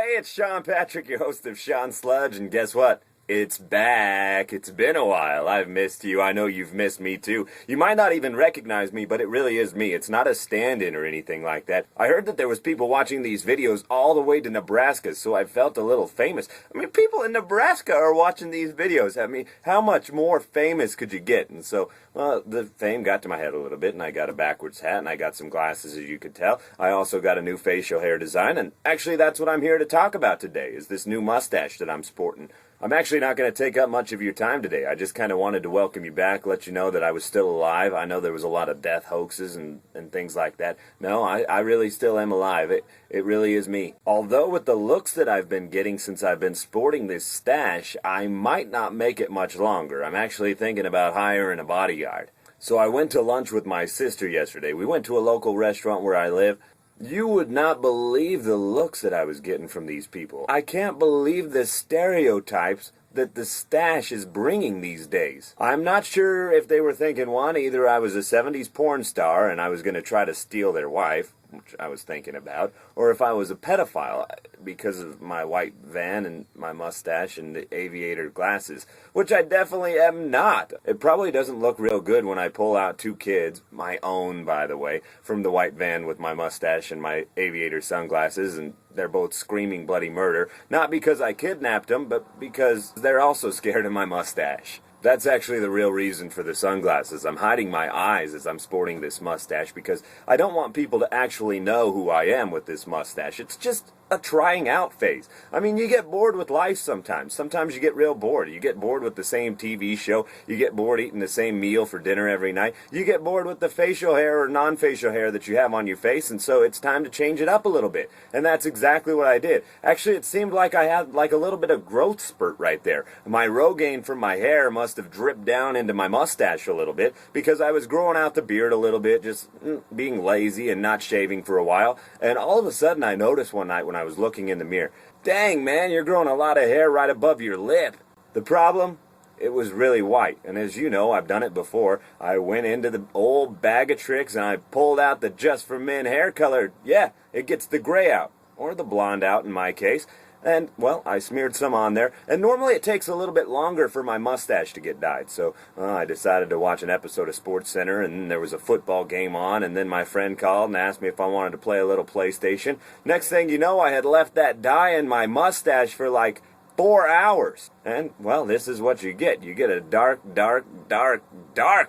Hey, it's Sean Patrick, your host of Shawn Sludge, and guess what? It's back. It's been a while. I've missed you. I know you've missed me too. You might not even recognize me, but it really is me. It's not a stand-in or anything like that. I heard that there was people watching these videos all the way to Nebraska, so I felt a little famous. I mean, people in Nebraska are watching these videos. I mean, how much more famous could you get? And so, well, the fame got to my head a little bit, and I got a backwards hat, and I got some glasses, as you could tell. I also got a new facial hair design, and actually that's what I'm here to talk about today, is this new mustache that I'm sporting. I'm actually not going to take up much of your time today. I just kind of wanted to welcome you back, let you know that I was still alive. I know there was a lot of death hoaxes and things like that. No, I really still am alive. It really is me. Although with the looks that I've been getting since I've been sporting this stash, I might not make it much longer. I'm actually thinking about hiring a bodyguard. So I went to lunch with my sister yesterday. We went to a local restaurant where I live. You would not believe the looks that I was getting from these people. I can't believe the stereotypes that the stash is bringing these days. I'm not sure if they were thinking, one, either I was a 70s porn star and I was going to try to steal their wife, which I was thinking about, or if I was a pedophile because of my white van and my mustache and the aviator glasses, which I definitely am not. It probably doesn't look real good when I pull out two kids, my own by the way, from the white van with my mustache and my aviator sunglasses, and they're both screaming bloody murder, not because I kidnapped them, but because they're also scared of my mustache. That's actually the real reason for the sunglasses. I'm hiding my eyes as I'm sporting this mustache because I don't want people to actually know who I am with this mustache. It's just a trying out phase. I mean, you get bored with life sometimes. Sometimes you get real bored. You get bored with the same TV show. You get bored eating the same meal for dinner every night. You get bored with the facial hair or non-facial hair that you have on your face, and so it's time to change it up a little bit. And that's exactly what I did. Actually, it seemed like I had like a little bit of growth spurt right there. My Rogaine from my hair must have dripped down into my mustache a little bit because I was growing out the beard a little bit, just being lazy and not shaving for a while. And all of a sudden I noticed one night when I was looking in the mirror, dang man, you're growing a lot of hair right above your lip. The problem? It was really white, and as you know, I've done it before. I went into the old bag of tricks and I pulled out the Just for Men hair color. Yeah, it gets the gray out, or the blonde out in my case. And, well, I smeared some on there. And normally it takes a little bit longer for my mustache to get dyed. So I decided to watch an episode of SportsCenter, and then there was a football game on. And then my friend called and asked me if I wanted to play a little PlayStation. Next thing you know, I had left that dye in my mustache for like 4 hours. And, well, this is what you get. You get a dark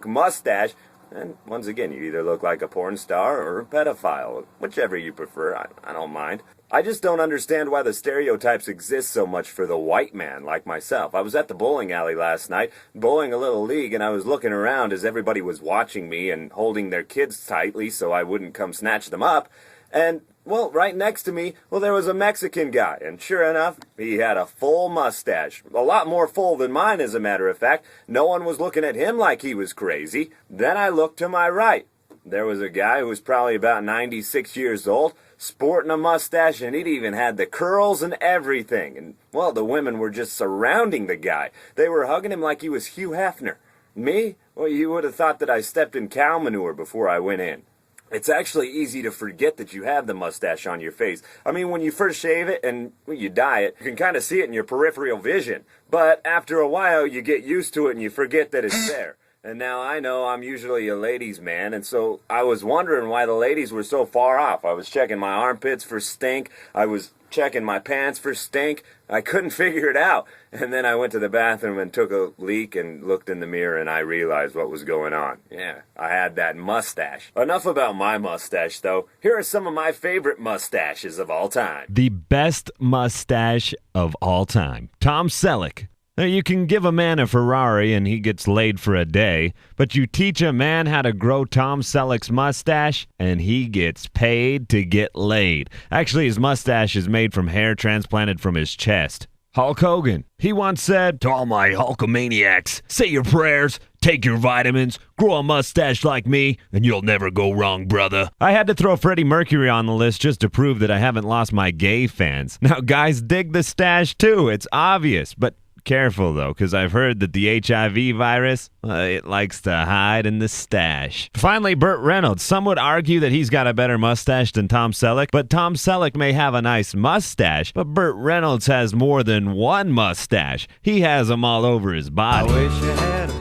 mustache. And once again, you either look like a porn star or a pedophile, whichever you prefer. I don't mind. I just don't understand why the stereotypes exist so much for the white man like myself. I was at the bowling alley last night, bowling a little league, and I was looking around as everybody was watching me and holding their kids tightly so I wouldn't come snatch them up. And, well, right next to me, well, there was a Mexican guy, and sure enough, he had a full mustache. A lot more full than mine, as a matter of fact. No one was looking at him like he was crazy. Then I looked to my right. There was a guy who was probably about 96 years old, sporting a mustache, and he'd even had the curls and everything. And, well, the women were just surrounding the guy. They were hugging him like he was Hugh Hefner. Me? Well, you would have thought that I stepped in cow manure before I went in. It's actually easy to forget that you have the mustache on your face. I mean, when you first shave it and you dye it, you can kind of see it in your peripheral vision. But after a while, you get used to it and you forget that it's there. And now I know I'm usually a ladies' man, and so I was wondering why the ladies were so far off. I was checking my armpits for stink. I was checking my pants for stink. I couldn't figure it out. And then I went to the bathroom and took a leak and looked in the mirror, and I realized what was going on. Yeah, I had that mustache. Enough about my mustache, though. Here are some of my favorite mustaches of all time. The best mustache of all time. Tom Selleck. Now, you can give a man a Ferrari and he gets laid for a day, but you teach a man how to grow Tom Selleck's mustache and he gets paid to get laid. Actually, his mustache is made from hair transplanted from his chest. Hulk Hogan, he once said, "To all my Hulkamaniacs, say your prayers, take your vitamins, grow a mustache like me, and you'll never go wrong, brother." I had to throw Freddie Mercury on the list just to prove that I haven't lost my gay fans. Now, guys dig the stash too, it's obvious, but Careful, though, because I've heard that the HIV virus, it likes to hide in the stash. Finally, Burt Reynolds. Some would argue that he's got a better mustache than Tom Selleck, but Tom Selleck may have a nice mustache, but Burt Reynolds has more than one mustache. He has them all over his body. I wish you had a